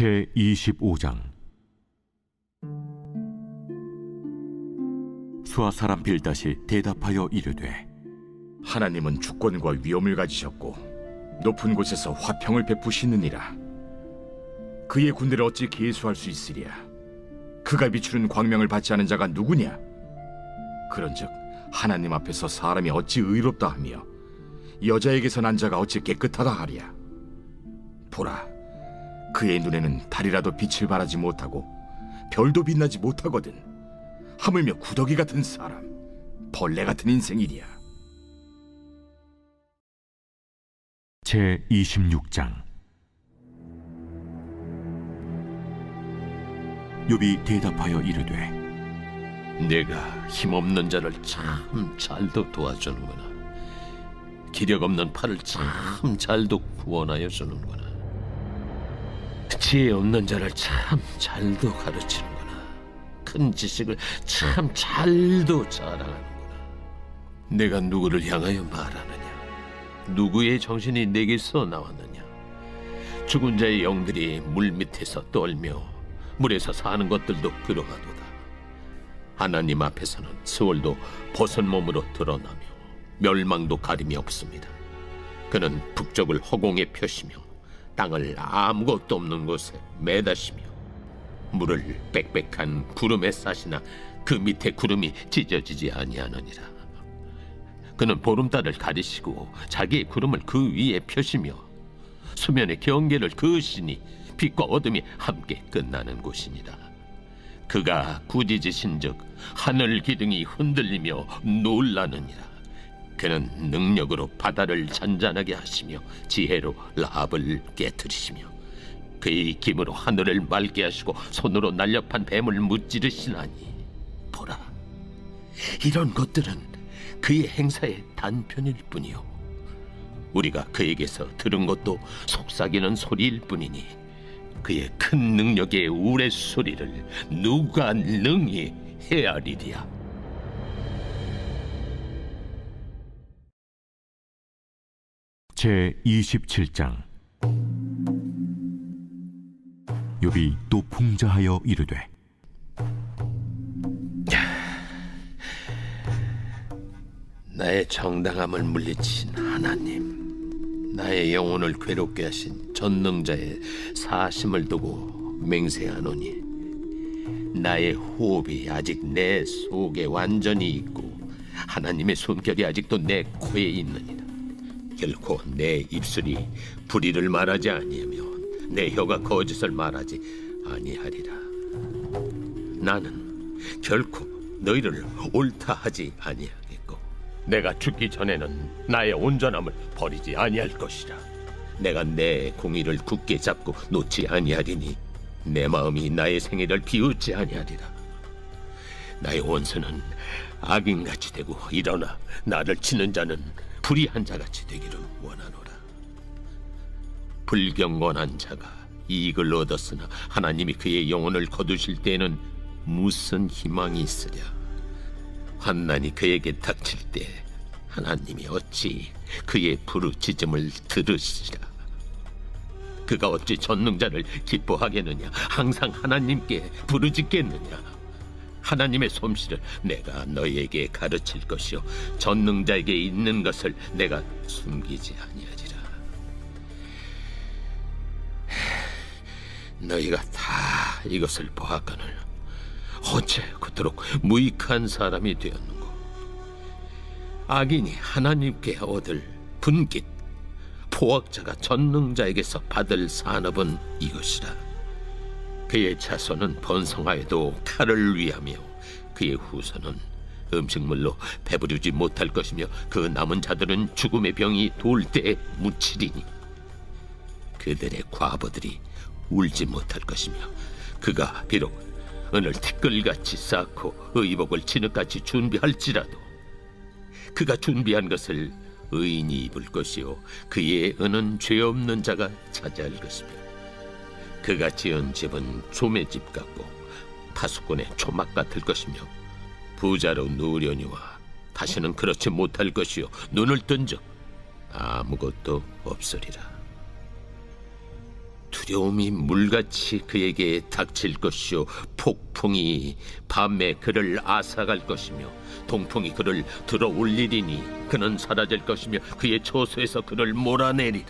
제25장. 수아 사람 빌닷이 대답하여 이르되, 하나님은 주권과 위엄을 가지셨고 높은 곳에서 화평을 베푸시느니라. 그의 군대를 어찌 계수할 수 있으랴? 그가 비추는 광명을 받지 않은 자가 누구냐? 그런즉 하나님 앞에서 사람이 어찌 의롭다 하며 여자에게서 난 자가 어찌 깨끗하다 하랴? 보라, 그의 눈에는 달이라도 빛을 발하지 못하고 별도 빛나지 못하거든. 하물며 구더기 같은 사람, 벌레 같은 인생이랴. 제26장. 욥이 대답하여 이르되, 내가 힘없는 자를 참 잘도 도와주는구나. 기력 없는 팔을 참 잘도 구원하여 주는구나. 지혜 없는 자를 참 잘도 가르치는구나. 큰 지식을 참 잘도 자랑하는구나. 내가 누구를 향하여 말하느냐? 누구의 정신이 내게서 나왔느냐? 죽은 자의 영들이 물 밑에서 떨며 물에서 사는 것들도 그러하도다. 하나님 앞에서는 스월도 벗은 몸으로 드러나며 멸망도 가림이 없습니다. 그는 북쪽을 허공에 펴시며 땅을 아무것도 없는 곳에 매다시며 물을 빽빽한 구름에 싸시나 그 밑에 구름이 찢어지지 아니하느니라. 그는 보름달을 가리시고 자기의 구름을 그 위에 펴시며 수면의 경계를 그으시니 빛과 어둠이 함께 끝나는 곳이니라. 그가 꾸짖으신즉 하늘 기둥이 흔들리며 놀라느니라. 그는 능력으로 바다를 잔잔하게 하시며 지혜로 라합을 깨트리시며 그의 힘으로 하늘을 맑게 하시고 손으로 날렵한 뱀을 무찌르시나니 보라, 이런 것들은 그의 행사의 단편일 뿐이요 우리가 그에게서 들은 것도 속삭이는 소리일 뿐이니 그의 큰 능력의 우레소리를 누가 능히 헤아리랴. 제27장. 욥이 또 풍자하여 이르되, 나의 정당함을 물리친 하나님, 나의 영혼을 괴롭게 하신 전능자의 사심을 두고 맹세하노니 나의 호흡이 아직 내 속에 완전히 있고 하나님의 손결이 아직도 내 코에 있느니라. 결코 내 입술이 불의를 말하지 아니하며 내 혀가 거짓을 말하지 아니하리라. 나는 결코 너희를 옳다 하지 아니하겠고 내가 죽기 전에는 나의 온전함을 버리지 아니할 것이라. 내가 내 공의를 굳게 잡고 놓지 아니하리니 내 마음이 나의 생애를 비웃지 아니하리라. 나의 원수는 악인같이 되고 일어나 나를 치는 자는 불의한 자같이 되기를 원하노라. 불경건한 자가 이익을 얻었으나 하나님이 그의 영혼을 거두실 때에는 무슨 희망이 있으랴. 환난이 그에게 닥칠 때 하나님이 어찌 그의 부르짖음을 들으시라. 그가 어찌 전능자를 기뻐하겠느냐? 항상 하나님께 부르짖겠느냐? 하나님의 솜씨를 내가 너희에게 가르칠 것이요 전능자에게 있는 것을 내가 숨기지 아니하리라. 너희가 다 이것을 보았거늘 어째 그토록 무익한 사람이 되었는고? 악인이 하나님께 얻을 분깃, 포악자가 전능자에게서 받을 산업은 이것이라. 그의 자손은 번성하여도 칼을 위하며 그의 후손은 음식물로 배부르지 못할 것이며 그 남은 자들은 죽음의 병이 돌 때에 묻히리니 그들의 과부들이 울지 못할 것이며 그가 비록 은을 티끌같이 쌓고 의복을 진흙같이 준비할지라도 그가 준비한 것을 의인이 입을 것이요 그의 은은 죄 없는 자가 차지할 것이며 그가 지은 집은 조매집 같고 파수꾼의 초막 같을 것이며 부자로 누우려니와 다시는 그렇지 못할 것이요 눈을 뜬 적 아무것도 없으리라. 두려움이 물같이 그에게 닥칠 것이요 폭풍이 밤에 그를 앗아갈 것이며 동풍이 그를 들어 올리리니 그는 사라질 것이며 그의 초소에서 그를 몰아내리라.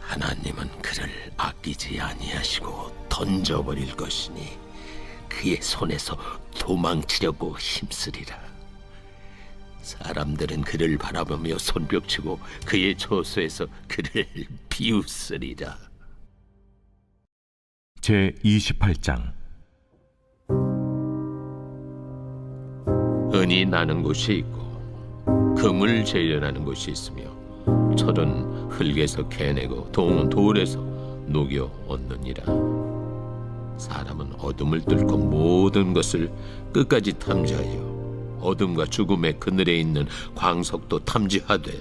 하나님은 그를 아끼지 아니하시고 던져버릴 것이니 그의 손에서 도망치려고 힘쓰리라. 사람들은 그를 바라보며 손뼉치고 그의 초소에서 그를 비웃으리라. 제 28장. 은이 나는 곳이 있고 금을 재련하는 곳이 있으며 철은 흙에서 캐내고 동은 돌에서 녹여 얻느니라. 사람은 어둠을 뚫고 모든 것을 끝까지 탐지하여 어둠과 죽음의 그늘에 있는 광석도 탐지하되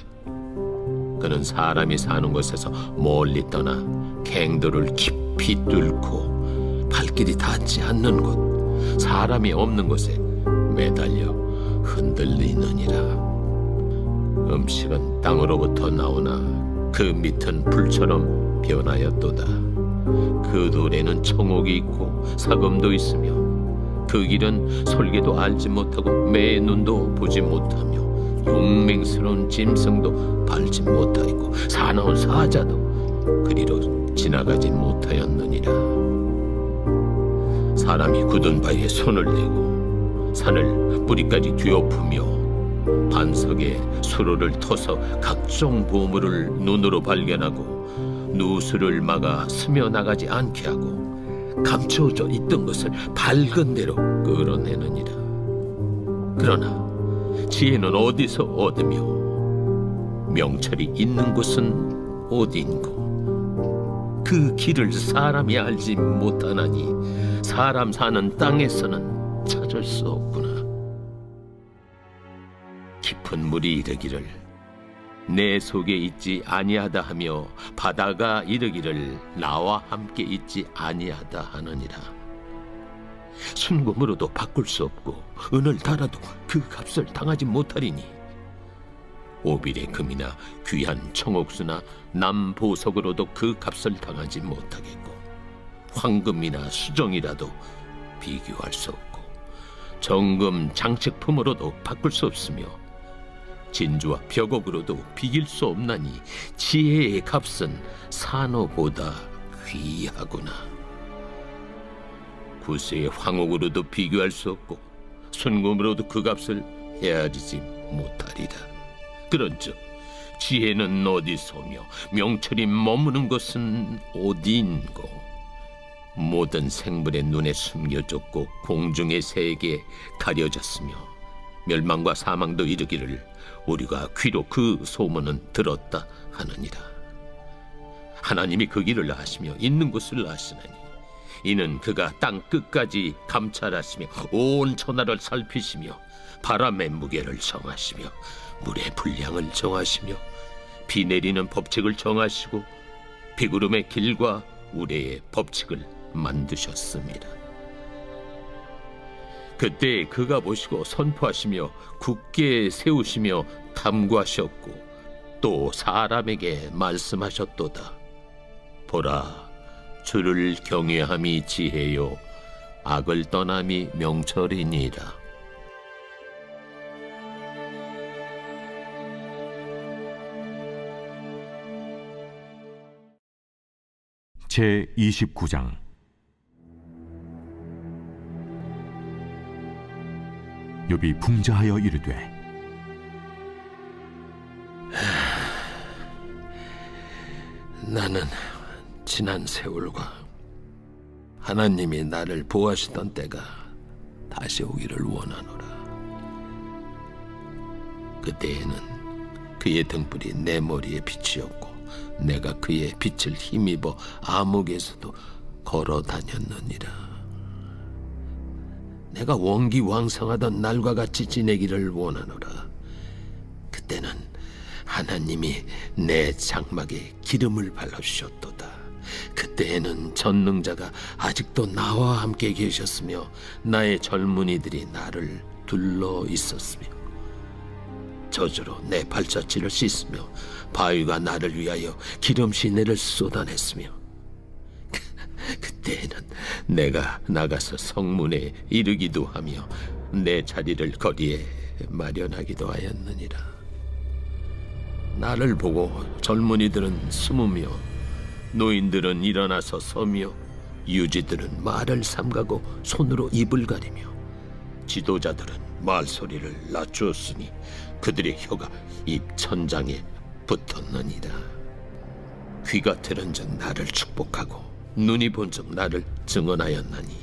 그는 사람이 사는 곳에서 멀리 떠나 갱도를 깊이 뚫고 발길이 닿지 않는 곳 사람이 없는 곳에 매달려 흔들리느니라. 음식은 땅으로부터 나오나 그 밑은 불처럼 변하였도다. 그 돌에는 청옥이 있고 사금도 있으며 그 길은 솔개도 알지 못하고 매의 눈도 보지 못하며 용맹스러운 짐승도 밟지 못하였고 사나운 사자도 그리로 지나가지 못하였느니라. 사람이 굳은 바위에 손을 대고 산을 뿌리까지 뒤엎으며 반석에 수로를 터서 각종 보물을 눈으로 발견하고 누수를 막아 스며나가지 않게 하고 감춰져 있던 것을 밝은 대로 끌어내느니라. 그러나 지혜는 어디서 얻으며 명철이 있는 곳은 어디인고 그 길을 사람이 알지 못하나니 사람 사는 땅에서는 찾을 수 없구나. 깊은 물이 이르기를 내 속에 있지 아니하다 하며 바다가 이르기를 나와 함께 있지 아니하다 하느니라. 순금으로도 바꿀 수 없고 은을 달아도 그 값을 당하지 못하리니 오빌의 금이나 귀한 청옥수나 남보석으로도 그 값을 당하지 못하겠고 황금이나 수정이라도 비교할 수 없고 정금 장식품으로도 바꿀 수 없으며 진주와 벽옥으로도 비길 수 없나니 지혜의 값은 산호보다 귀하구나. 구세의 황옥으로도 비교할 수 없고 순금으로도 그 값을 헤아리지 못하리라. 그런즉 지혜는 어디서며 명철이 머무는 것은 어디인고. 모든 생물의 눈에 숨겨졌고 공중의 새에게 가려졌으며 멸망과 사망도 이르기를 우리가 귀로 그 소문은 들었다 하느니라. 하나님이 그 길을 아시며 있는 곳을 아시나니 이는 그가 땅 끝까지 감찰하시며 온 천하를 살피시며 바람의 무게를 정하시며 물의 분량을 정하시며 비 내리는 법칙을 정하시고 비구름의 길과 우레의 법칙을 만드셨습니다. 그때 그가 보시고 선포하시며 굳게 세우시며 탐구하셨고 또 사람에게 말씀하셨도다. 보라, 주를 경외함이 지혜요 악을 떠남이 명철이니라. 제 29장. 욥이 풍자하여 이르되 나는 지난 세월과 하나님이 나를 보호하시던 때가 다시 오기를 원하노라. 그때에는 그의 등불이 내 머리에 빛이었고 내가 그의 빛을 힘입어 암흑에서도 걸어 다녔느니라. 내가 원기왕성하던 날과 같이 지내기를 원하노라. 그때는 하나님이 내 장막에 기름을 발라주셨도다. 그때에는 전능자가 아직도 나와 함께 계셨으며 나의 젊은이들이 나를 둘러 있었으며 저주로 내 발자취를 씻으며 바위가 나를 위하여 기름 시내를 쏟아냈으며 그때에는 내가 나가서 성문에 이르기도 하며 내 자리를 거리에 마련하기도 하였느니라. 나를 보고 젊은이들은 숨으며 노인들은 일어나서 서며 유지들은 말을 삼가고 손으로 입을 가리며 지도자들은 말소리를 낮추었으니 그들의 혀가 입 천장에 붙었느니라. 귀가 들은즉 나를 축복하고 눈이 본즉 나를 증언하였나니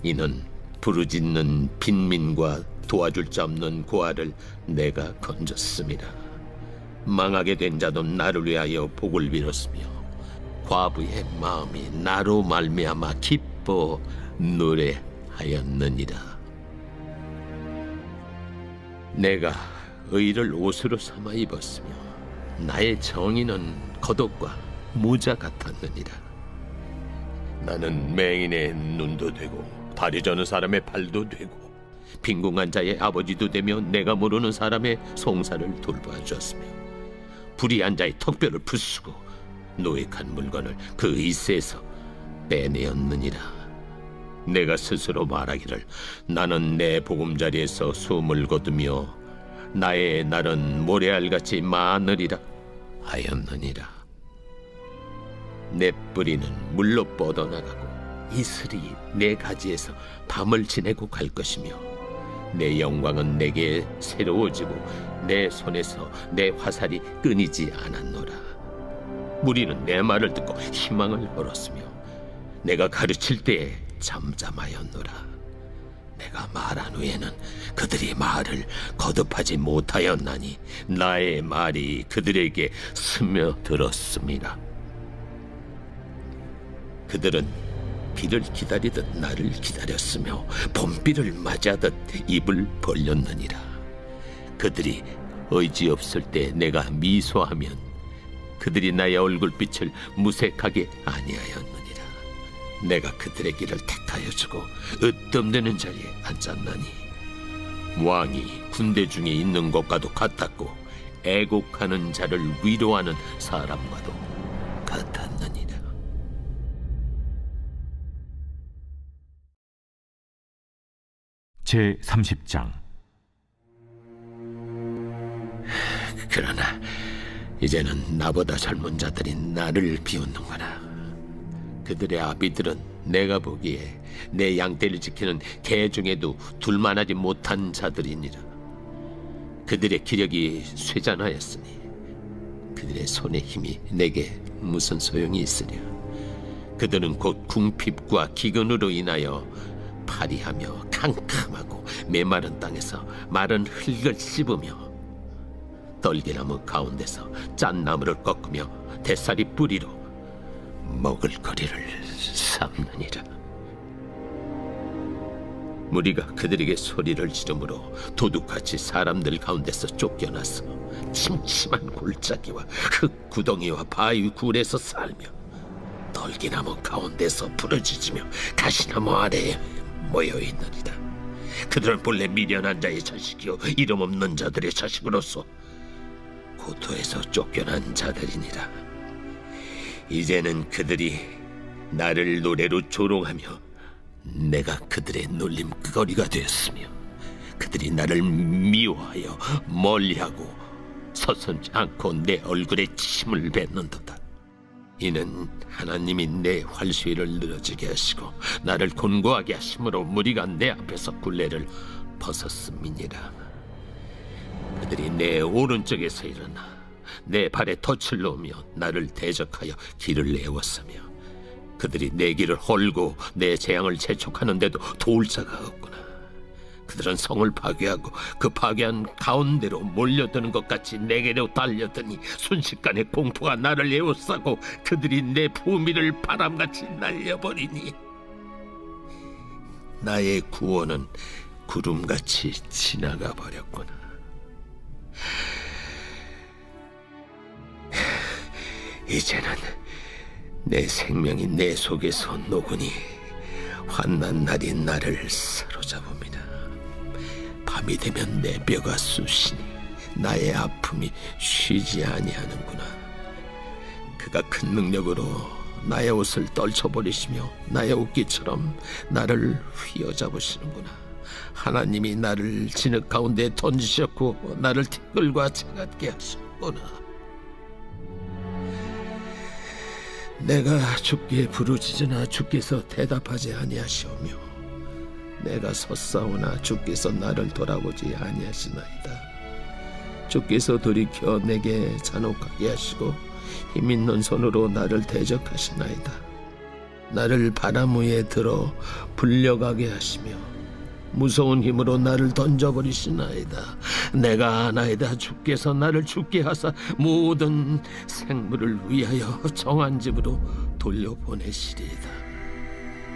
이는 부르짖는 빈민과 도와줄 자 없는 고아를 내가 건졌습니다. 망하게 된 자도 나를 위하여 복을 빌었으며 과부의 마음이 나로 말미암아 기뻐 노래하였느니라. 내가 의를 옷으로 삼아 입었으며 나의 정의는 겉옷과 모자 같았느니라. 나는 맹인의 눈도 되고 다리 저는 사람의 발도 되고 빈궁한 자의 아버지도 되며 내가 모르는 사람의 송사를 돌봐주었으며 불의한 자의 턱뼈를 부수고 노획한 물건을 그 이새에서 빼내었느니라. 내가 스스로 말하기를 나는 내 보금자리에서 숨을 거두며 나의 날은 모래알같이 많으리라 하였느니라. 내 뿌리는 물로 뻗어나가고 이슬이 내 가지에서 밤을 지내고 갈 것이며 내 영광은 내게 새로워지고 내 손에서 내 화살이 끊이지 않았노라. 무리는 내 말을 듣고 희망을 벌었으며 내가 가르칠 때에 잠잠하였노라. 내가 말한 후에는 그들이 말을 거듭하지 못하였나니 나의 말이 그들에게 스며들었습니다. 그들은 비를 기다리듯 나를 기다렸으며 봄비를 맞이하듯 입을 벌렸느니라. 그들이 의지없을 때 내가 미소하면 그들이 나의 얼굴빛을 무색하게 아니하였느니라. 내가 그들의 길을 택하여 주고 으뜸되는 자리에 앉았나니 왕이 군대 중에 있는 것과도 같았고 애곡하는 자를 위로하는 사람과도 같았느니라. 제30장. 그러나 이제는 나보다 젊은 자들이 나를 비웃는구나. 그들의 아비들은 내가 보기에 내 양떼를 지키는 개 중에도 둘만하지 못한 자들이니라. 그들의 기력이 쇠잔하였으니 그들의 손의 힘이 내게 무슨 소용이 있으랴. 그들은 곧 궁핍과 기근으로 인하여 파리하며 캄캄하고 메마른 땅에서 마른 흙을 씹으며 떨기나무 가운데서 짠나무를 꺾으며 대사리 뿌리로 먹을거리를 삼느니라. 무리가 그들에게 소리를 지르므로 도둑같이 사람들 가운데서 쫓겨나서 침침한 골짜기와 흙 구덩이와 바위 굴에서 살며 떨기나무 가운데서 부러지지며 가시나무 아래에 모여있느니라. 그들은 본래 미련한 자의 자식이요 이름 없는 자들의 자식으로서 고토에서 쫓겨난 자들이니라. 이제는 그들이 나를 노래로 조롱하며 내가 그들의 놀림거리가 되었으며 그들이 나를 미워하여 멀리하고 서슴지 않고 내 얼굴에 침을 뱉는도다. 이는 하나님이 내 활수위를 늘어지게 하시고 나를 곤고하게 하심으로 무리가 내 앞에서 굴레를 벗었음이니라. 그들이 내 오른쪽에서 일어나 내 발에 덫을 놓으며 나를 대적하여 길을 내었으며 그들이 내 길을 헐고 내 재앙을 재촉하는데도 도울 자가 없구나. 그들은 성을 파괴하고 그 파괴한 가운데로 몰려드는 것 같이 내게로 달려드니 순식간에 공포가 나를 에워싸고 그들이 내 부미를 바람같이 날려버리니 나의 구원은 구름같이 지나가 버렸구나. 이제는 내 생명이 내 속에서 녹으니 환난 날이 나를 사로잡습니다. 밤이 되면 내 뼈가 쑤시니 나의 아픔이 쉬지 아니하는구나. 그가 큰 능력으로 나의 옷을 떨쳐버리시며 나의 옷깃처럼 나를 휘어잡으시는구나. 하나님이 나를 진흙 가운데 던지셨고 나를 티끌과 채같게 하셨구나. 내가 주께 부르짖으나 주께서 대답하지 아니하시오며 내가 섰사오나 주께서 나를 돌아보지 아니하시나이다. 주께서 돌이켜 내게 잔혹하게 하시고 힘있는 손으로 나를 대적하시나이다. 나를 바람 위에 들어 불려가게 하시며 무서운 힘으로 나를 던져버리시나이다. 내가 아나이다. 주께서 나를 죽게 하사 모든 생물을 위하여 정한 집으로 돌려보내시리이다.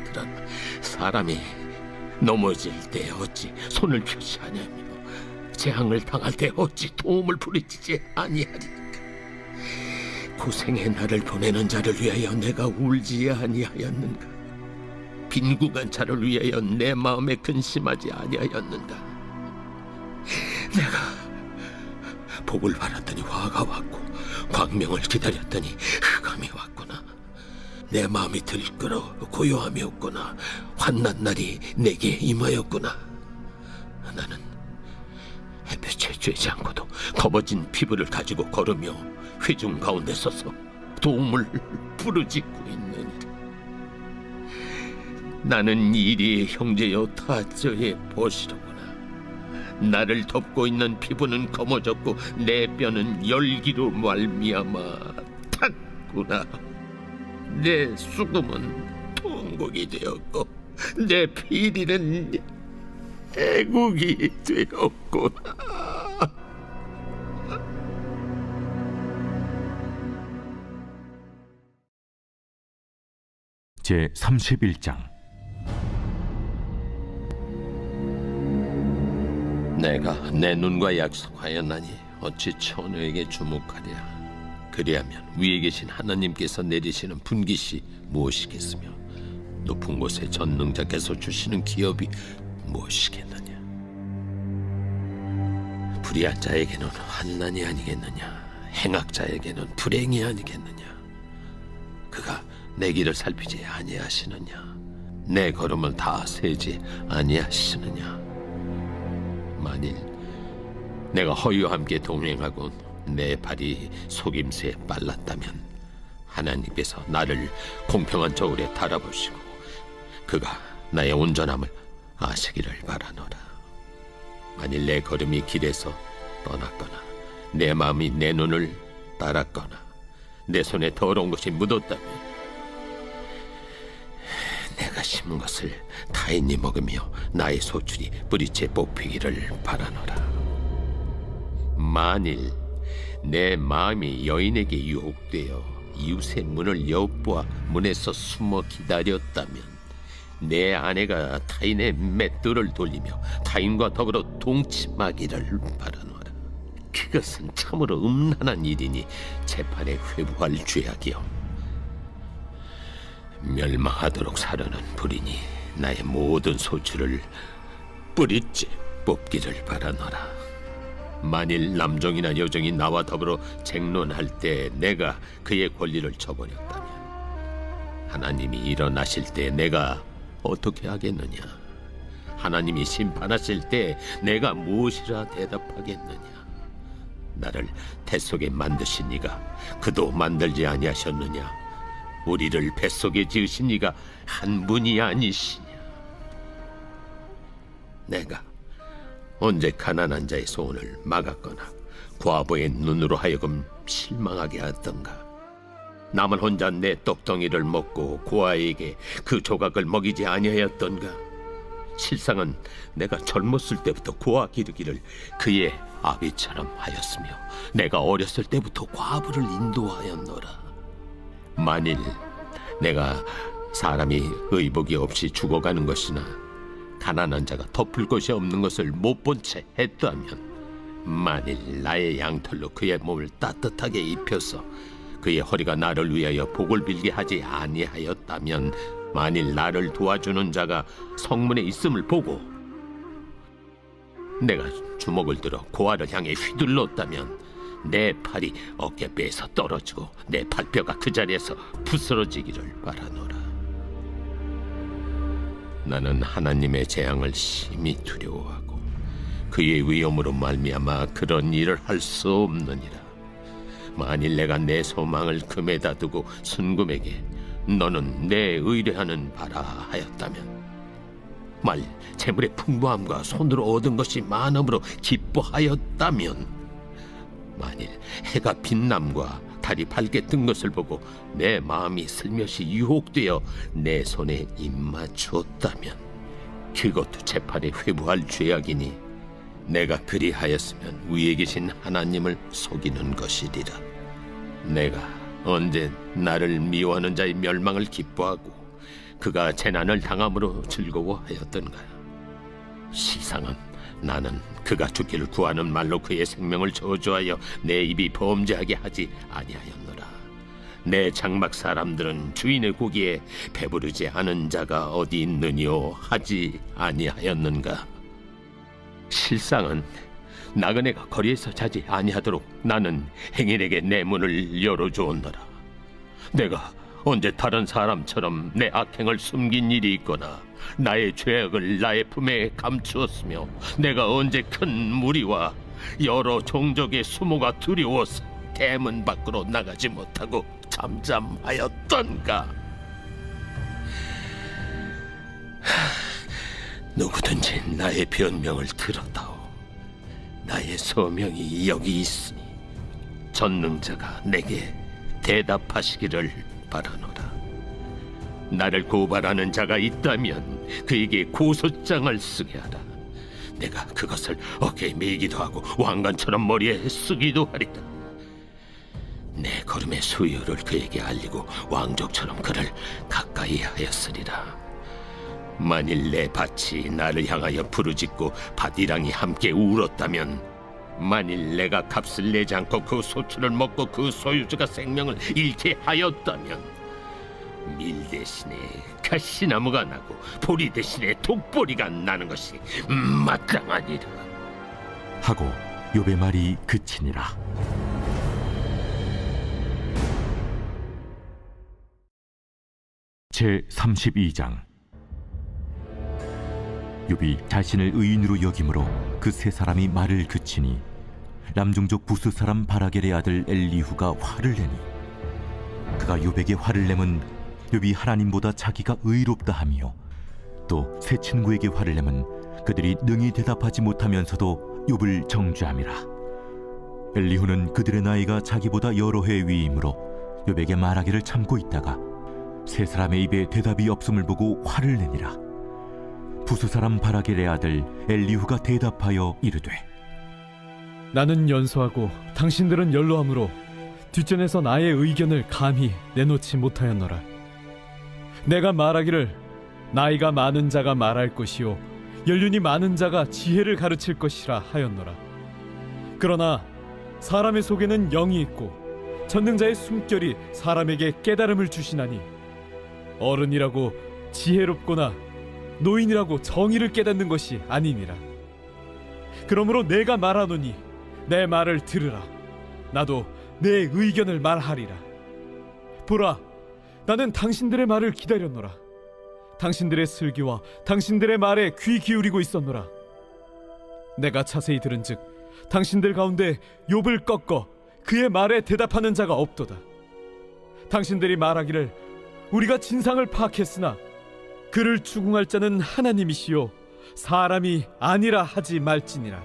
그러나 사람이 넘어질 때 어찌 손을 펴지 아니하며 재앙을 당할 때 어찌 도움을 부르짖지 아니하리까. 고생의 나를 보내는 자를 위하여 내가 울지 아니하였는가. 빈궁한 자를 위하여 내 마음에 근심하지 아니하였는가. 내가 복을 바랐더니 화가 왔고 광명을 기다렸더니 흑암이 왔구나. 내 마음이 들끓어 고요함이 없구나. 환난 날이 내게 임하였구나. 나는 햇볕에 쬐지 않고도 검어진 피부를 가지고 걸으며 회중 가운데 서서 도움을 부르짖고 있느니라. 나는 이리의 형제여 타저의 벗이로구나. 나를 덮고 있는 피부는 검어졌고 내 뼈는 열기로 말미암아 탔구나. 내 수금은 통곡이 되었고 내 피리는 애국이 되었구나. 제 31장. 내가 내 눈과 약속하였나니 어찌 처녀에게 주목하랴. 그리하면 위에 계신 하나님께서 내리시는 분깃이 무엇이겠으며 높은 곳에 전능자께서 주시는 기업이 무엇이겠느냐. 불의한 자에게는 환난이 아니겠느냐. 행악자에게는 불행이 아니겠느냐. 그가 내 길을 살피지 아니하시느냐. 내 걸음을 다 세지 아니하시느냐. 만일 내가 허위와 함께 동행하고 내 발이 속임수에 빨랐다면 하나님께서 나를 공평한 저울에 달아보시고 그가 나의 온전함을 아시기를 바라노라. 만일 내 걸음이 길에서 떠났거나 내 마음이 내 눈을 따랐거나 내 손에 더러운 것이 묻었다면 내가 심은 것을 타인이 먹으며 나의 소출이 뿌리째 뽑히기를 바라노라. 만일 내 마음이 여인에게 유혹되어 이웃의 문을 엿보아 문에서 숨어 기다렸다면 내 아내가 타인의 맷돌을 돌리며 타인과 더불어 동침하기를 바라노라. 그것은 참으로 음란한 일이니 재판에 회부할 죄악이요 멸망하도록 사려는 불이니 나의 모든 소출을 뿌리째 뽑기를 바라노라. 만일 남종이나 여종이 나와 더불어 쟁론할 때 내가 그의 권리를 저버렸다면 하나님이 일어나실 때 내가 어떻게 하겠느냐. 하나님이 심판하실 때 내가 무엇이라 대답하겠느냐. 나를 태 속에 만드신 이가 그도 만들지 아니하셨느냐. 우리를 뱃속에 지으신 이가 한 분이 아니시냐. 내가 언제 가난한 자의 소원을 막았거나 과부의 눈으로 하여금 실망하게 하던가. 남은 혼자 내 떡덩이를 먹고 고아에게 그 조각을 먹이지 아니하였던가. 실상은 내가 젊었을 때부터 고아 기르기를 그의 아비처럼 하였으며 내가 어렸을 때부터 과부를 인도하였노라. 만일 내가 사람이 의복이 없이 죽어가는 것이나 가난한 자가 덮을 것이 없는 것을 못 본 채 했다면 만일 나의 양털로 그의 몸을 따뜻하게 입혀서 그의 허리가 나를 위하여 복을 빌게 하지 아니하였다면 만일 나를 도와주는 자가 성문에 있음을 보고 내가 주먹을 들어 고아를 향해 휘둘렀다면 내 팔이 어깨뼈에서 떨어지고 내 발뼈가 그 자리에서 부스러지기를 바라노라. 나는 하나님의 재앙을 심히 두려워하고 그의 위엄으로 말미암아 그런 일을 할 수 없느니라. 만일 내가 내 소망을 금에다 두고 순금에게 너는 내 의뢰하는 바라 하였다면, 만일 재물의 풍부함과 손으로 얻은 것이 많음으로 기뻐하였다면, 만일 해가 빛남과 달이 밝게 뜬 것을 보고 내 마음이 슬며시 유혹되어 내 손에 입맞추었다면, 그것도 재판에 회부할 죄악이니 내가 그리하였으면 위에 계신 하나님을 속이는 것이리라. 내가 언제 나를 미워하는 자의 멸망을 기뻐하고 그가 재난을 당함으로 즐거워하였던가? 시상은 나는 그가 죽기를 구하는 말로 그의 생명을 저주하여 내 입이 범죄하게 하지 아니하였노라. 내 장막 사람들은 주인의 고기에 배부르지 않은 자가 어디 있느뇨 하지 아니하였는가? 실상은 나그네가 거리에서 자지 아니하도록 나는 행인에게 내 문을 열어주었노라. 내가 언제 다른 사람처럼 내 악행을 숨긴 일이 있거나 나의 죄악을 나의 품에 감추었으며, 내가 언제 큰 무리와 여러 종족의 수모가 두려워서 대문 밖으로 나가지 못하고 잠잠하였던가? 누구든지 나의 변명을 들었다오. 나의 소명이 여기 있으니 전능자가 내게 대답하시기를 바라노라. 나를 고발하는 자가 있다면 그에게 고소장을 쓰게 하라. 내가 그것을 어깨에 메기도 하고 왕관처럼 머리에 쓰기도 하리라. 내 걸음의 수요를 그에게 알리고 왕족처럼 그를 가까이 하였으리라. 만일 내 밭이 나를 향하여 부르짖고 밭이랑이 함께 울었다면, 만일 내가 값을 내지 않고 그 소출을 먹고 그 소유주가 생명을 잃게 하였다면, 밀 대신에 가시나무가 나고 보리 대신에 독보리가 나는 것이 마땅하니라. 하고 욥의 말이 그치니라. 제 32장. 욥이 자신을 의인으로 여김으로 그 세 사람이 말을 그치니 남종족 부스 사람 바라겔의 아들 엘리후가 화를 내니, 그가 욥에게 화를 내면 욥이 하나님보다 자기가 의롭다 하며, 또 세 친구에게 화를 내면 그들이 능히 대답하지 못하면서도 욥을 정죄함이라. 엘리후는 그들의 나이가 자기보다 여러 해 위이므로 욥에게 말하기를 참고 있다가 세 사람의 입에 대답이 없음을 보고 화를 내니라. 부스 사람 바라겔의 아들 엘리후가 대답하여 이르되, 나는 연소하고 당신들은 연로함으로 뒷전에서 나의 의견을 감히 내놓지 못하였노라. 내가 말하기를 나이가 많은 자가 말할 것이요 연륜이 많은 자가 지혜를 가르칠 것이라 하였노라. 그러나 사람의 속에는 영이 있고 전능자의 숨결이 사람에게 깨달음을 주시나니, 어른이라고 지혜롭거나 노인이라고 정의를 깨닫는 것이 아니니라. 그러므로 내가 말하노니 내 말을 들으라. 나도 내 의견을 말하리라. 보라, 나는 당신들의 말을 기다렸노라. 당신들의 슬기와 당신들의 말에 귀 기울이고 있었노라. 내가 자세히 들은즉 당신들 가운데 욥을 꺾어 그의 말에 대답하는 자가 없도다. 당신들이 말하기를 우리가 진상을 파악했으나 그를 추궁할 자는 하나님이시요 사람이 아니라 하지 말지니라.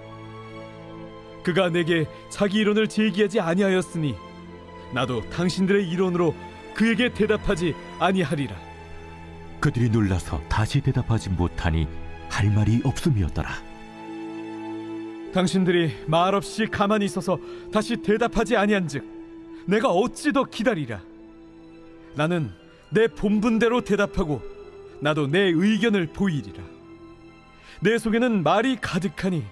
그가 내게 자기 이론을 제기하지 아니하였으니 나도 당신들의 이론으로 그에게 대답하지 아니하리라. 그들이 놀라서 다시 대답하지 못하니 할 말이 없음이었더라. 당신들이 말없이 가만히 있어서 다시 대답하지 아니한즉 내가 어찌 더 기다리랴. 나는 내 본분대로 대답하고 나도 내 의견을 보이리라. 내 속에는 말이 가득하니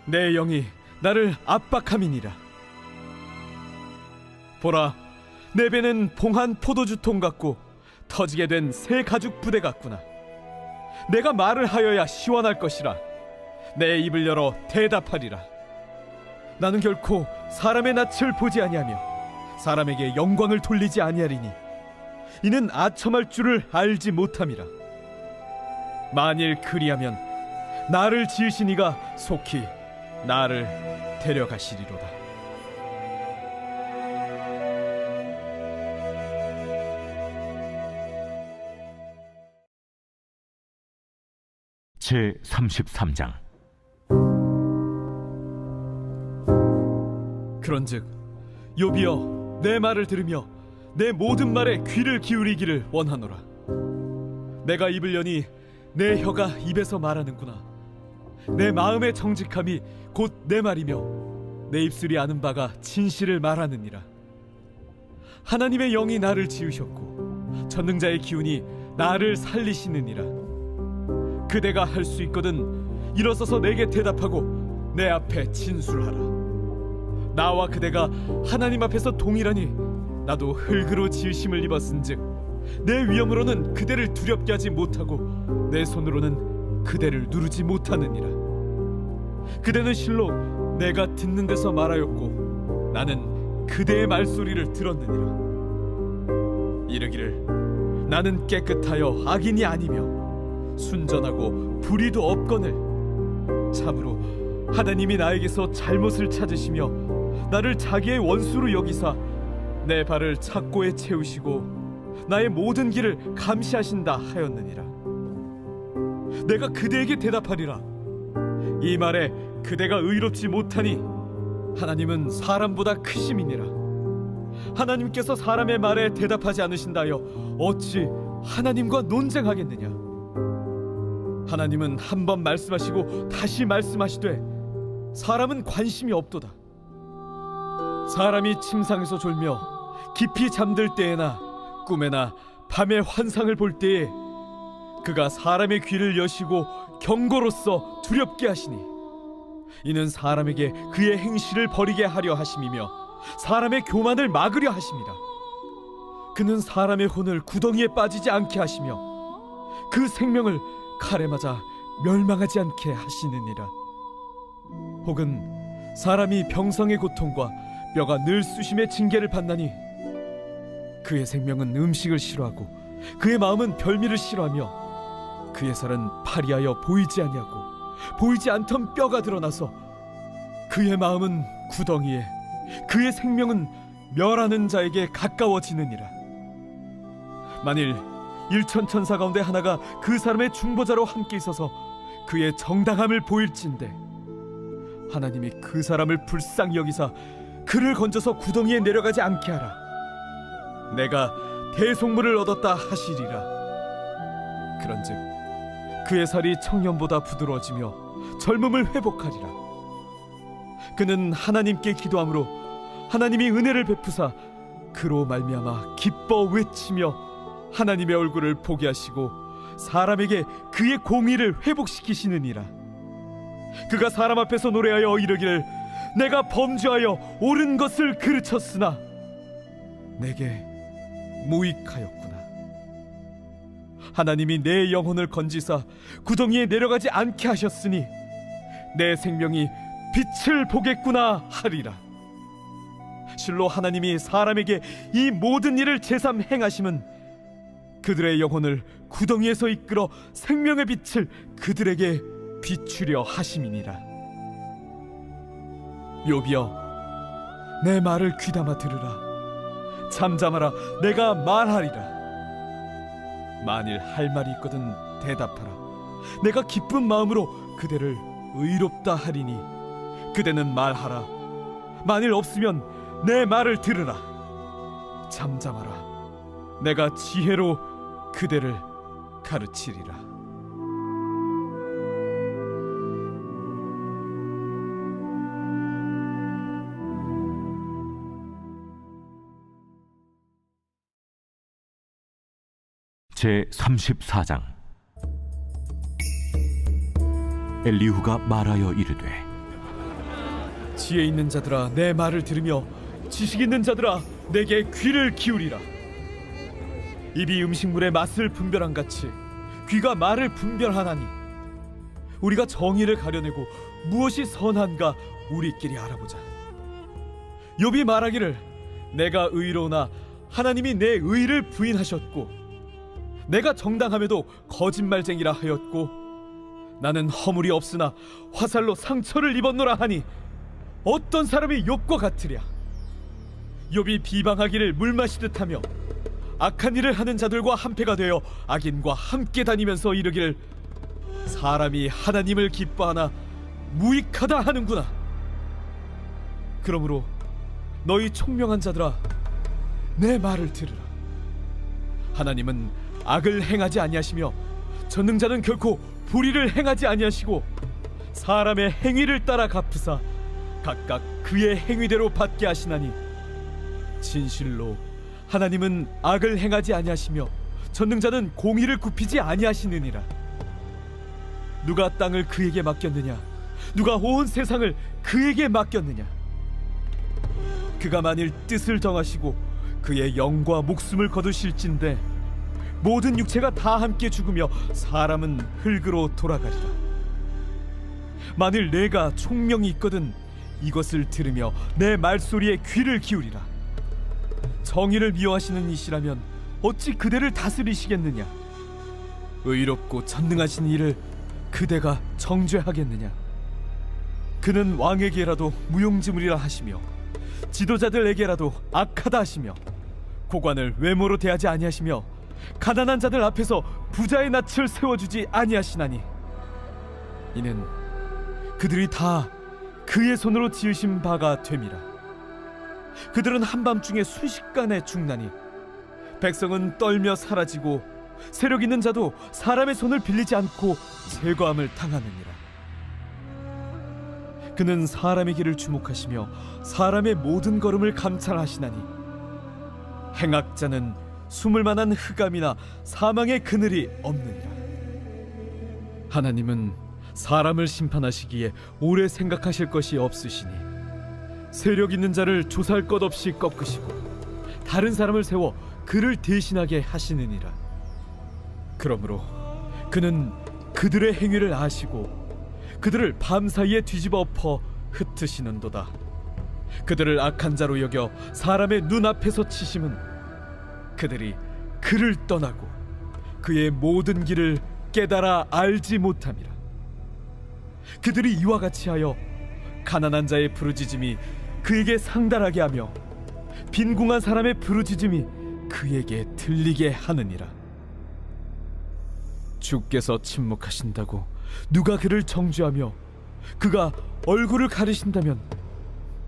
내 영이 나를 압박함이니라. 보라, 내 배는 봉한 포도주통 같고 터지게 된 새 가죽 부대 같구나. 내가 말을 하여야 시원할 것이라 내 입을 열어 대답하리라. 나는 결코 사람의 낯을 보지 아니하며 사람에게 영광을 돌리지 아니하리니 이는 아첨할 줄을 알지 못함이라. 만일 그리하면 나를 지으신 이가 속히 나를 데려가시리로다. 제 33장. 그런즉 욥이여, 내 말을 들으며 내 모든 말에 귀를 기울이기를 원하노라. 내가 입을 여니 내 혀가 입에서 말하는구나. 내 마음의 정직함이 곧 내 말이며 내 입술이 아는 바가 진실을 말하느니라. 하나님의 영이 나를 지으셨고 전능자의 기운이 나를 살리시느니라. 그대가 할 수 있거든 일어서서 내게 대답하고 내 앞에 진술하라. 나와 그대가 하나님 앞에서 동일하니 나도 흙으로 지으심을 입었은즉 내 위엄으로는 그대를 두렵게 하지 못하고 내 손으로는 그대를 누르지 못하느니라. 그대는 실로 내가 듣는 데서 말하였고 나는 그대의 말소리를 들었느니라. 이르기를 나는 깨끗하여 악인이 아니며 순전하고 불의도 없거늘 참으로 하나님이 나에게서 잘못을 찾으시며 나를 자기의 원수로 여기사 내 발을 착고에 채우시고 나의 모든 길을 감시하신다 하였느니라. 내가 그대에게 대답하리라. 이 말에 그대가 의롭지 못하니 하나님은 사람보다 크심이니라. 하나님께서 사람의 말에 대답하지 않으신다여 어찌 하나님과 논쟁하겠느냐. 하나님은 한 번 말씀하시고 다시 말씀하시되 사람은 관심이 없도다. 사람이 침상에서 졸며 깊이 잠들 때에나 꿈에나 밤에 환상을 볼 때에 그가 사람의 귀를 여시고 경고로써 두렵게 하시니 이는 사람에게 그의 행실을 버리게 하려 하심이며 사람의 교만을 막으려 하심이라. 그는 사람의 혼을 구덩이에 빠지지 않게 하시며 그 생명을 칼에 맞아 멸망하지 않게 하시느니라. 혹은 사람이 병성의 고통과 뼈가 늘 쑤심의 징계를 받나니 그의 생명은 음식을 싫어하고 그의 마음은 별미를 싫어하며 그의 살은 파리하여 보이지 아니하고 보이지 않던 뼈가 드러나서 그의 마음은 구덩이에 그의 생명은 멸하는 자에게 가까워지느니라. 만일 일천천사 가운데 하나가 그 사람의 중보자로 함께 있어서 그의 정당함을 보일진대 하나님이 그 사람을 불쌍히 여기사 그를 건져서 구덩이에 내려가지 않게 하라. 내가 대속물을 얻었다 하시리라. 그런즉 그의 살이 청년보다 부드러워지며 젊음을 회복하리라. 그는 하나님께 기도함으로 하나님이 은혜를 베푸사 그로 말미암아 기뻐 외치며 하나님의 얼굴을 보게 하시고 사람에게 그의 공의를 회복시키시느니라. 그가 사람 앞에서 노래하여 이르기를 내가 범죄하여 옳은 것을 그르쳤으나 내게 무익하였구나. 하나님이 내 영혼을 건지사 구덩이에 내려가지 않게 하셨으니 내 생명이 빛을 보겠구나 하리라. 실로 하나님이 사람에게 이 모든 일을 제삼 행하심은 그들의 영혼을 구덩이에서 이끌어 생명의 빛을 그들에게 비추려 하심이니라. 욥이여, 내 말을 귀담아 들으라. 잠잠하라, 내가 말하리라. 만일 할 말이 있거든 대답하라. 내가 기쁜 마음으로 그대를 의롭다 하리니 그대는 말하라. 만일 없으면 내 말을 들으라. 잠잠하라, 내가 지혜로 그대를 가르치리라. 제 34장. 엘리후가 말하여 이르되 지혜 있는 자들아, 내 말을 들으며 지식 있는 자들아, 내게 귀를 기울이라. 입이 음식물의 맛을 분별한 같이 귀가 말을 분별하나니 우리가 정의를 가려내고 무엇이 선한가 우리끼리 알아보자. 욥이 말하기를 내가 의로우나 하나님이 내 의를 부인하셨고 내가 정당함에도 거짓말쟁이라 하였고 나는 허물이 없으나 화살로 상처를 입었노라 하니 어떤 사람이 욥과 같으랴. 욥이 비방하기를 물 마시듯 하며 악한 일을 하는 자들과 한패가 되어 악인과 함께 다니면서 이르기를 사람이 하나님을 기뻐하나 무익하다 하는구나. 그러므로 너희 총명한 자들아 내 말을 들으라. 하나님은 악을 행하지 아니하시며 전능자는 결코 불의를 행하지 아니하시고 사람의 행위를 따라 갚으사 각각 그의 행위대로 받게 하시나니 진실로 하나님은 악을 행하지 아니하시며 전능자는 공의를 굽히지 아니하시느니라. 누가 땅을 그에게 맡겼느냐? 누가 온 세상을 그에게 맡겼느냐? 그가 만일 뜻을 정하시고 그의 영과 목숨을 거두실진데 모든 육체가 다 함께 죽으며 사람은 흙으로 돌아가리라. 만일 내가 총명이 있거든 이것을 들으며 내 말소리에 귀를 기울이라. 정의를 미워하시는 이시라면 어찌 그대를 다스리시겠느냐? 의롭고 전능하신 이를 그대가 정죄하겠느냐? 그는 왕에게라도 무용지물이라 하시며 지도자들에게라도 악하다 하시며 고관을 외모로 대하지 아니하시며 가난한 자들 앞에서 부자의 낯을 세워주지 아니하시나니 이는 그들이 다 그의 손으로 지으신 바가 됨이라. 그들은 한밤중에 순식간에 죽나니 백성은 떨며 사라지고 세력 있는 자도 사람의 손을 빌리지 않고 제거함을 당하느니라. 그는 사람의 길을 주목하시며 사람의 모든 걸음을 감찰하시나니 행악자는 숨을 만한 흑암이나 사망의 그늘이 없느니라. 하나님은 사람을 심판하시기에 오래 생각하실 것이 없으시니 세력 있는 자를 조사할 것 없이 꺾으시고 다른 사람을 세워 그를 대신하게 하시느니라. 그러므로 그는 그들의 행위를 아시고 그들을 밤사이에 뒤집어 엎어 흩으시는도다. 그들을 악한 자로 여겨 사람의 눈앞에서 치심은 그들이 그를 떠나고 그의 모든 길을 깨달아 알지 못함이라. 그들이 이와 같이 하여 가난한 자의 부르짖음이 그에게 상달하게 하며 빈궁한 사람의 부르짖음이 그에게 들리게 하느니라. 주께서 침묵하신다고 누가 그를 정죄하며 그가 얼굴을 가리신다면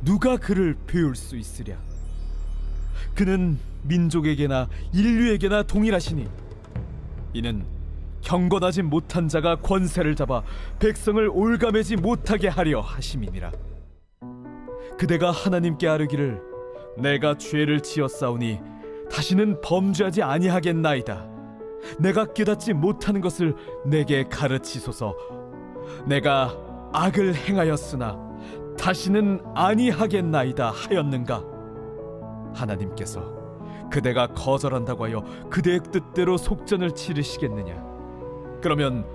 누가 그를 배울 수 있으랴. 그는 민족에게나 인류에게나 동일하시니 이는 경건하지 못한 자가 권세를 잡아 백성을 올가매지 못하게 하려 하심이니라. 그대가 하나님께 아뢰기를 내가 죄를 지었사오니 다시는 범죄하지 아니하겠나이다. 내가 깨닫지 못하는 것을 내게 가르치소서. 내가 악을 행하였으나 다시는 아니하겠나이다 하였는가? 하나님께서 그대가 거절한다고 하여 그대의 뜻대로 속전을 치르시겠느냐? 그러면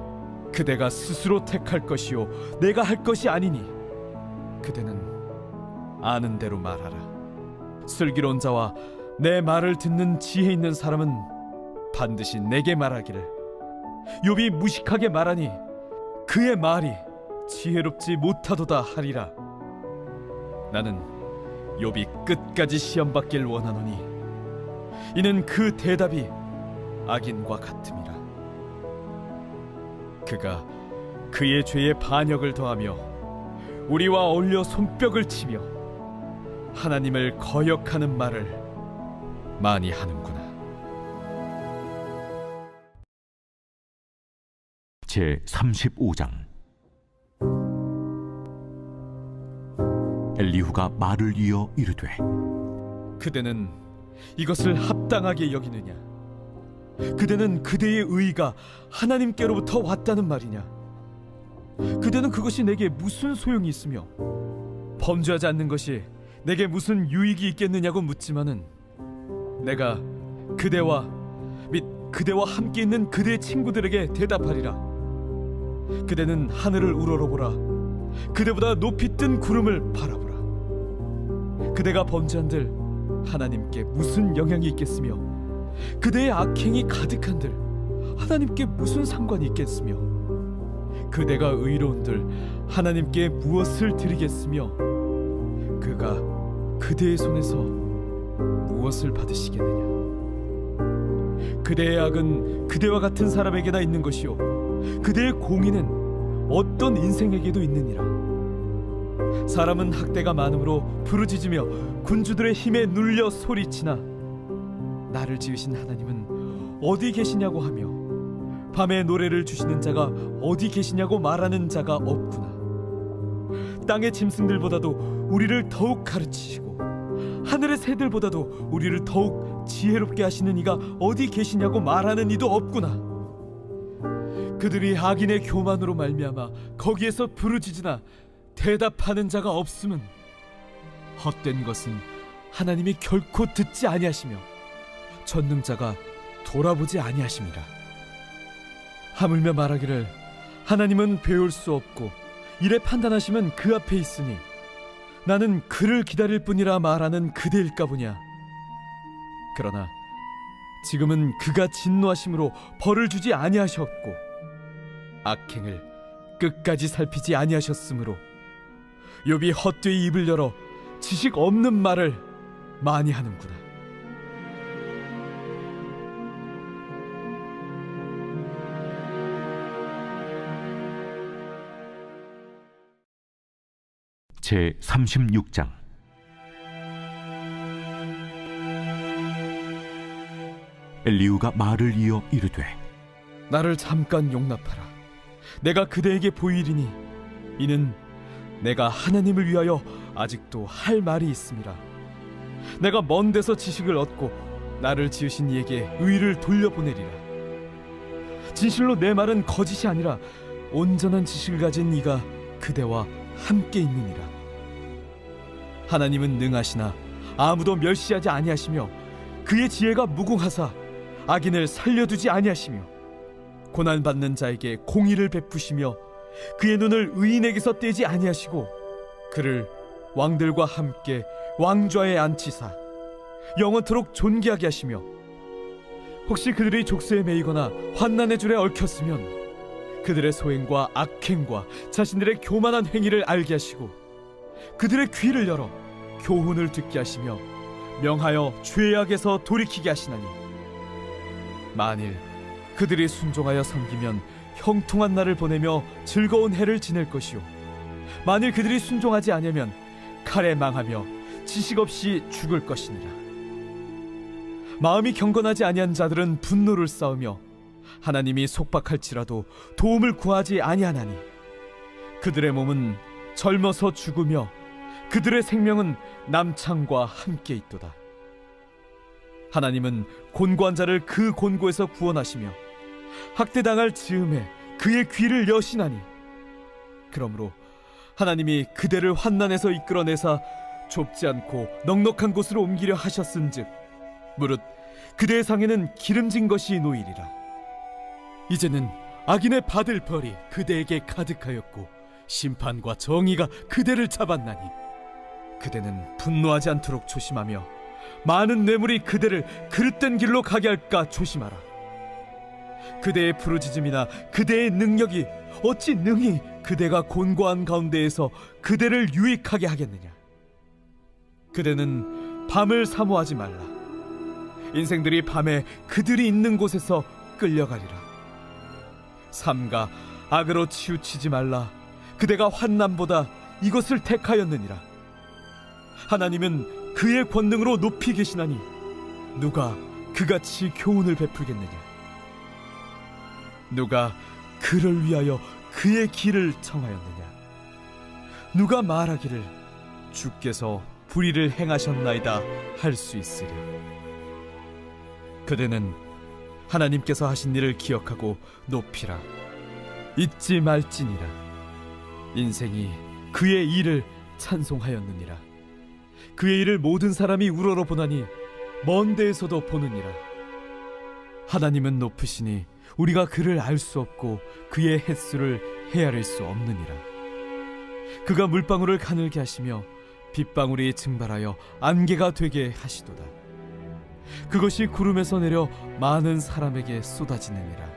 그대가 스스로 택할 것이요 내가 할 것이 아니니 그대는 아는 대로 말하라. 슬기로운 자와 내 말을 듣는 지혜 있는 사람은 반드시 내게 말하기를 욥이 무식하게 말하니 그의 말이 지혜롭지 못하도다 하리라. 나는 욥이 끝까지 시험받길 원하노니 이는 그 대답이 악인과 같음이라. 그가 그의 죄에 반역을 더하며 우리와 어울려 손뼉을 치며 하나님을 거역하는 말을 많이 하는구나. 제 35장. 엘리후가 말을 이어 이르되 그대는 이것을 합당하게 여기느냐? 그대는 그대의 의가 하나님께로부터 왔다는 말이냐? 그대는 그것이 내게 무슨 소용이 있으며 범죄하지 않는 것이 내게 무슨 유익이 있겠느냐고 묻지만은 내가 그대와 및 그대와 함께 있는 그대의 친구들에게 대답하리라. 그대는 하늘을 우러러보라. 그대보다 높이 뜬 구름을 바라보라. 그대가 범죄한들 하나님께 무슨 영향이 있겠으며, 그대의 악행이 가득한들 하나님께 무슨 상관이 있겠으며, 그대가 의로운들 하나님께 무엇을 드리겠으며, 그가 그대의 손에서 무엇을 받으시겠느냐. 그대의 악은 그대와 같은 사람에게나 있는 것이요, 그대의 공의는 어떤 인생에게도 있느니라. 사람은 학대가 많으므로 부르짖으며 군주들의 힘에 눌려 소리치나, 나를 지으신 하나님은 어디 계시냐고 하며 밤에 노래를 주시는 자가 어디 계시냐고 말하는 자가 없구나. 땅의 짐승들보다도 우리를 더욱 가르치시고 하늘의 새들보다도 우리를 더욱 지혜롭게 하시는 이가 어디 계시냐고 말하는 이도 없구나. 그들이 악인의 교만으로 말미암아 거기에서 부르짖으나 대답하는 자가 없음은 헛된 것은 하나님이 결코 듣지 아니하시며 전능자가 돌아보지 아니하심이라. 하물며 말하기를 하나님은 배울 수 없고 이래 판단하심은 그 앞에 있으니 나는 그를 기다릴 뿐이라 말하는 그대일까 보냐. 그러나 지금은 그가 진노하심으로 벌을 주지 아니하셨고 악행을 끝까지 살피지 아니하셨으므로 욥이 헛되이 입을 열어 지식 없는 말을 많이 하는구나. 제 36장. 엘리후가 말을 이어 이르되, 나를 잠깐 용납하라. 내가 그대에게 보이리니 이는 내가 하나님을 위하여 아직도 할 말이 있음이라. 내가 먼 데서 지식을 얻고 나를 지으신 이에게 의를 돌려보내리라. 진실로 내 말은 거짓이 아니라 온전한 지식을 가진 이가 그대와 함께 있느니라. 하나님은 능하시나 아무도 멸시하지 아니하시며 그의 지혜가 무궁하사 악인을 살려두지 아니하시며 고난받는 자에게 공의를 베푸시며 그의 눈을 의인에게서 떼지 아니하시고 그를 왕들과 함께 왕좌에 앉히사 영원토록 존귀하게 하시며, 혹시 그들이 족쇄에 매이거나 환난의 줄에 얽혔으면 그들의 소행과 악행과 자신들의 교만한 행위를 알게 하시고 그들의 귀를 열어 교훈을 듣게 하시며 명하여 죄악에서 돌이키게 하시나니, 만일 그들이 순종하여 섬기면 형통한 날을 보내며 즐거운 해를 지낼 것이요, 만일 그들이 순종하지 아니하면 칼에 망하며 지식 없이 죽을 것이니라. 마음이 경건하지 아니한 자들은 분노를 쌓으며 하나님이 속박할지라도 도움을 구하지 아니하나니, 그들의 몸은 젊어서 죽으며 그들의 생명은 남창과 함께 있도다. 하나님은 곤고한 자를 그 곤고에서 구원하시며 학대당할 즈음에 그의 귀를 여시나니, 그러므로 하나님이 그대를 환난에서 이끌어내사 좁지 않고 넉넉한 곳으로 옮기려 하셨은즉 무릇 그대의 상에는 기름진 것이 놓이리라. 이제는 악인의 받을 벌이 그대에게 가득하였고 심판과 정의가 그대를 잡았나니, 그대는 분노하지 않도록 조심하며 많은 뇌물이 그대를 그릇된 길로 가게 할까 조심하라. 그대의 부르짖음이나 그대의 능력이 어찌 능히 그대가 곤고한 가운데에서 그대를 유익하게 하겠느냐. 그대는 밤을 사모하지 말라. 인생들이 밤에 그들이 있는 곳에서 끌려가리라. 삼가 악으로 치우치지 말라. 그대가 환난보다 이것을 택하였느니라. 하나님은 그의 권능으로 높이 계시나니 누가 그같이 교훈을 베풀겠느냐. 누가 그를 위하여 그의 길을 청하였느냐. 누가 말하기를 주께서 불의를 행하셨나이다 할 수 있으랴. 그대는 하나님께서 하신 일을 기억하고 높이라. 잊지 말지니라. 인생이 그의 일을 찬송하였느니라. 그의 일을 모든 사람이 우러러 보나니 먼 데에서도 보느니라. 하나님은 높으시니 우리가 그를 알 수 없고 그의 횟수를 헤아릴 수 없느니라. 그가 물방울을 가늘게 하시며 빗방울이 증발하여 안개가 되게 하시도다. 그것이 구름에서 내려 많은 사람에게 쏟아지느니라.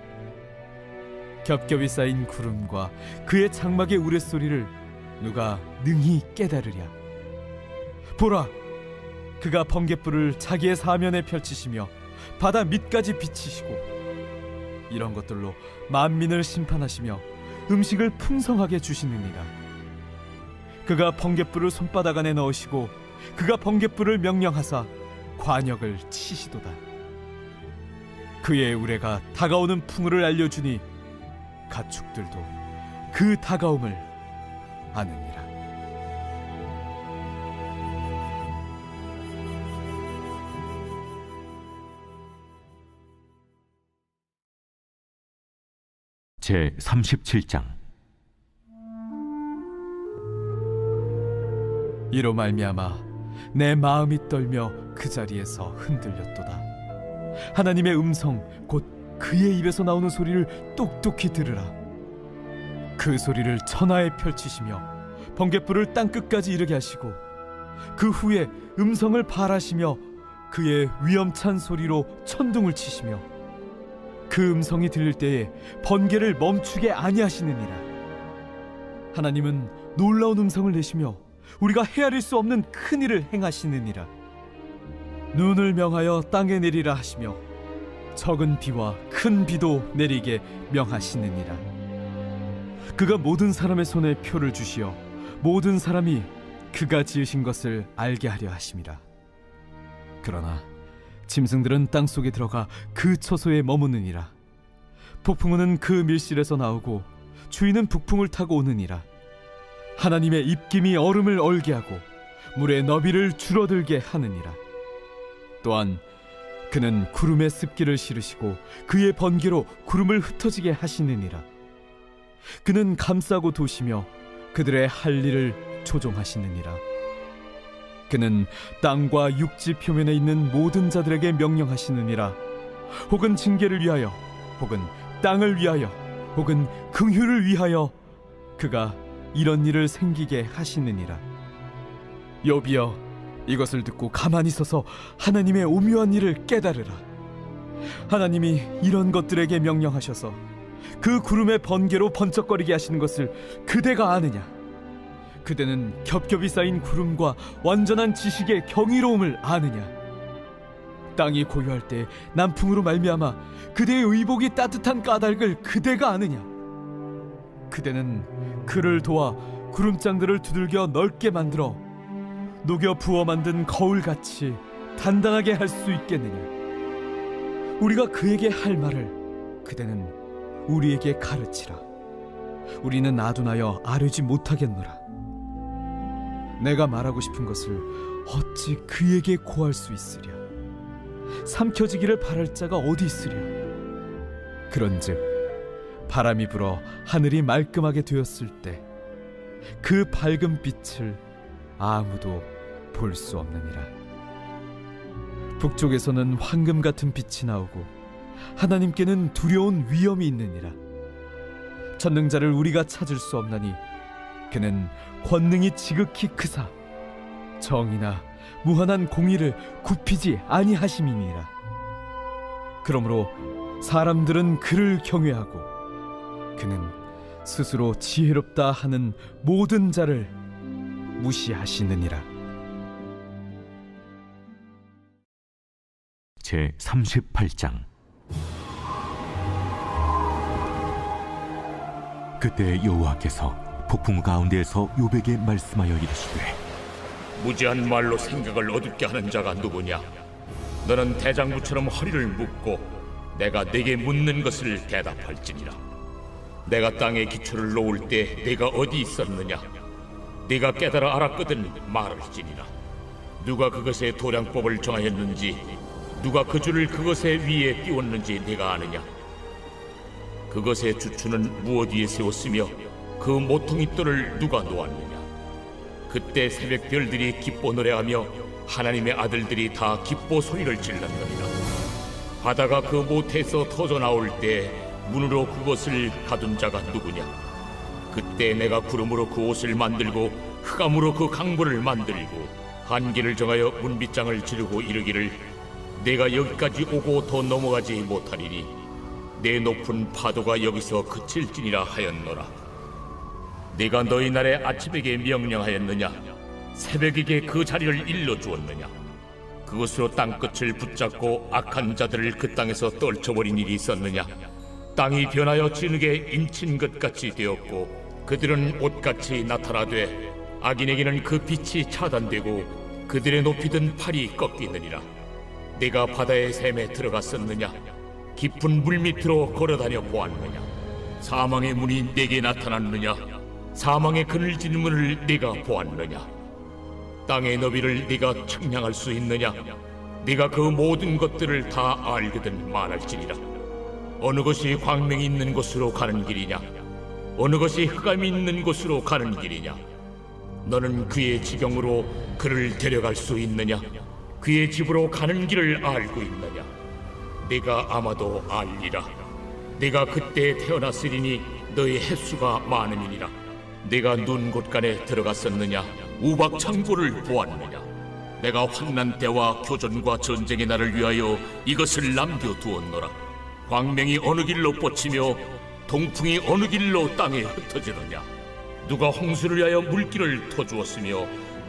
겹겹이 쌓인 구름과 그의 장막의 우레소리를 누가 능히 깨달으랴. 보라, 그가 번갯불을 자기의 사면에 펼치시며 바다 밑까지 비치시고 이런 것들로 만민을 심판하시며 음식을 풍성하게 주시느니라. 그가 번갯불을 손바닥 안에 넣으시고 그가 번갯불을 명령하사 관역을 치시도다. 그의 우레가 다가오는 풍우를 알려주니 가축들도 그 다가옴을 아느니라. 제 37장. 이로 말미암아 내 마음이 떨며 그 자리에서 흔들렸도다. 하나님의 음성 곧 그의 입에서 나오는 소리를 똑똑히 들으라. 그 소리를 천하에 펼치시며 번갯불을 땅끝까지 이르게 하시고 그 후에 음성을 발하시며 그의 위엄찬 소리로 천둥을 치시며 그 음성이 들릴 때에 번개를 멈추게 아니하시느니라. 하나님은 놀라운 음성을 내시며 우리가 헤아릴 수 없는 큰 일을 행하시느니라. 눈을 명하여 땅에 내리라 하시며 적은 비와 큰 비도 내리게 명하시느니라. 그가 모든 사람의 손에 표를 주시어 모든 사람이 그가 지으신 것을 알게 하려 하심이라. 그러나 짐승들은 땅속에 들어가 그 처소에 머무느니라. 폭풍우는 그 밀실에서 나오고 주인은 북풍을 타고 오느니라. 하나님의 입김이 얼음을 얼게 하고 물의 너비를 줄어들게 하느니라. 또한 그는 구름에 습기를 실으시고 그의 번개로 구름을 흩어지게 하시느니라. 그는 감싸고 도시며 그들의 할 일을 조종하시느니라. 그는 땅과 육지 표면에 있는 모든 자들에게 명령하시느니라. 혹은 징계를 위하여, 혹은 땅을 위하여, 혹은 긍휼을 위하여 그가 이런 일을 생기게 하시느니라. 여비여, 이것을 듣고 가만히 서서 하나님의 오묘한 일을 깨달으라. 하나님이 이런 것들에게 명령하셔서 그 구름의 번개로 번쩍거리게 하시는 것을 그대가 아느냐? 그대는 겹겹이 쌓인 구름과 완전한 지식의 경이로움을 아느냐? 땅이 고요할 때 남풍으로 말미암아 그대의 의복이 따뜻한 까닭을 그대가 아느냐? 그대는 그를 도와 구름장들을 두들겨 넓게 만들어 녹여 부어 만든 거울같이 단단하게 할 수 있겠느냐? 우리가 그에게 할 말을 그대는 우리에게 가르치라. 우리는 아둔하여 아뢰지 못하겠노라. 내가 말하고 싶은 것을 어찌 그에게 고할 수 있으랴? 삼켜지기를 바랄 자가 어디 있으랴? 그런즉 바람이 불어 하늘이 말끔하게 되었을 때 그 밝은 빛을 아무도 볼 수 없느니라. 북쪽에서는 황금 같은 빛이 나오고 하나님께는 두려운 위엄이 있느니라. 전능자를 우리가 찾을 수 없나니 그는 권능이 지극히 크사 정의나 무한한 공의를 굽히지 아니하심이니라. 그러므로 사람들은 그를 경외하고 그는 스스로 지혜롭다 하는 모든 자를 무시하시느니라. 제 38장. 그때 여호와께서 폭풍 가운데에서 욥에게 말씀하여 이르시되, 무지한 말로 생각을 어둡게 하는 자가 누구냐? 너는 대장부처럼 허리를 묶고 내가 네게 묻는 것을 대답할지니라. 내가 땅에 기초를 놓을 때 네가 어디 있었느냐? 네가 깨달아 알았거든 말할지니라. 누가 그것의 도량법을 정하였는지, 누가 그 줄을 그것의 위에 띄웠는지 네가 아느냐? 그것의 주추는 무엇 위에 세웠으며 그 모퉁이 돌을 누가 놓았느냐? 그때 새벽 별들이 기뻐 노래하며 하나님의 아들들이 다 기뻐 소리를 질렀느니라. 바다가 그 모태에서 터져 나올 때 문으로 그것을 가둔 자가 누구냐? 그때 내가 구름으로 그 옷을 만들고 흑암으로 그 강보를 만들고 한계를 정하여 문빗장을 지르고 이르기를 내가 여기까지 오고 더 넘어가지 못하리니 내 높은 파도가 여기서 그칠지니라 하였노라. 내가 너희 날에 아침에게 명령하였느냐? 새벽에게 그 자리를 일러주었느냐? 그것으로 땅끝을 붙잡고 악한 자들을 그 땅에서 떨쳐버린 일이 있었느냐? 땅이 변하여 진흙에 인친 것 같이 되었고 그들은 옷같이 나타나되 악인에게는 그 빛이 차단되고 그들의 높이 든 팔이 꺾이느니라. 내가 바다의 샘에 들어갔었느냐? 깊은 물 밑으로 걸어다녀 보았느냐? 사망의 문이 내게 나타났느냐? 사망의 그늘진 문을 내가 보았느냐? 땅의 너비를 네가 측량할 수 있느냐? 네가 그 모든 것들을 다 알거든 말할지니라. 어느 것이 광명이 있는 곳으로 가는 길이냐? 어느 것이 흑암이 있는 곳으로 가는 길이냐? 너는 그의 지경으로 그를 데려갈 수 있느냐? 그의 집으로 가는 길을 알고 있느냐? 네가 아마도 알리라. 네가 그때 태어났으리니 너의 횟수가 많음이니라. 네가 눈 곳간에 들어갔었느냐? 우박 창고를 보았느냐? 내가 환난 때와 교전과 전쟁의 날을 위하여 이것을 남겨두었노라. 광명이 어느 길로 뻗치며 동풍이 어느 길로 땅에 흩어지느냐? 누가 홍수를 위하여 물길을 터주었으며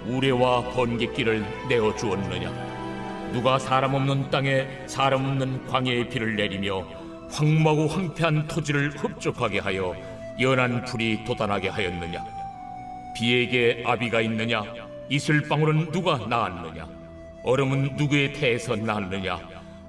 우레와 번갯길을 내어주었느냐? 누가 사람 없는 땅에 사람 없는 광야의 비를 내리며 황무하고 황폐한 토지를 흡족하게 하여 연한 풀이 돋아나게 하였느냐? 비에게 아비가 있느냐? 이슬방울은 누가 낳았느냐? 얼음은 누구의 태에서 낳았느냐?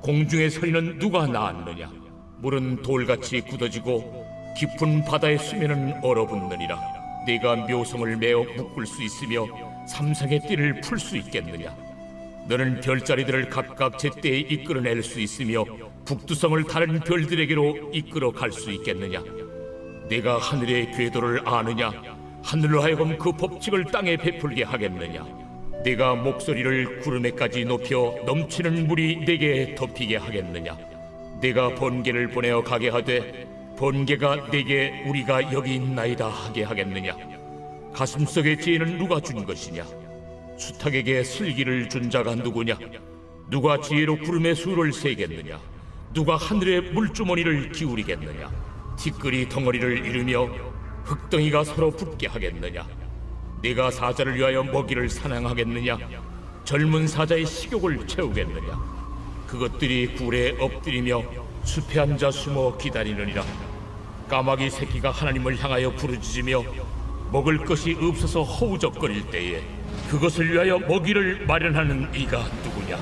공중의 서리는 누가 낳았느냐? 물은 돌같이 굳어지고 깊은 바다의 수면은 얼어붙느니라. 네가 묘성을 메어 묶을 수 있으며 삼성의 띠를 풀 수 있겠느냐? 너는 별자리들을 각각 제때에 이끌어낼 수 있으며 북두성을 다른 별들에게로 이끌어 갈 수 있겠느냐? 네가 하늘의 궤도를 아느냐? 하늘로 하여금 그 법칙을 땅에 베풀게 하겠느냐? 네가 목소리를 구름에까지 높여 넘치는 물이 내게 덮이게 하겠느냐? 네가 번개를 보내어 가게 하되 번개가 내게 우리가 여기 있나이다 하게 하겠느냐? 가슴속의 지혜는 누가 준 것이냐? 수탉에게 슬기를 준 자가 누구냐? 누가 지혜로 구름의 수를 세겠느냐? 누가 하늘의 물주머니를 기울이겠느냐? 티끌이 덩어리를 이루며 흙덩이가 서로 붙게 하겠느냐? 네가 사자를 위하여 먹이를 사냥하겠느냐? 젊은 사자의 식욕을 채우겠느냐? 그것들이 굴에 엎드리며 숲에 앉아 숨어 기다리느니라. 까마귀 새끼가 하나님을 향하여 부르짖으며 먹을 것이 없어서 허우적거릴 때에 그것을 위하여 먹이를 마련하는 이가 누구냐?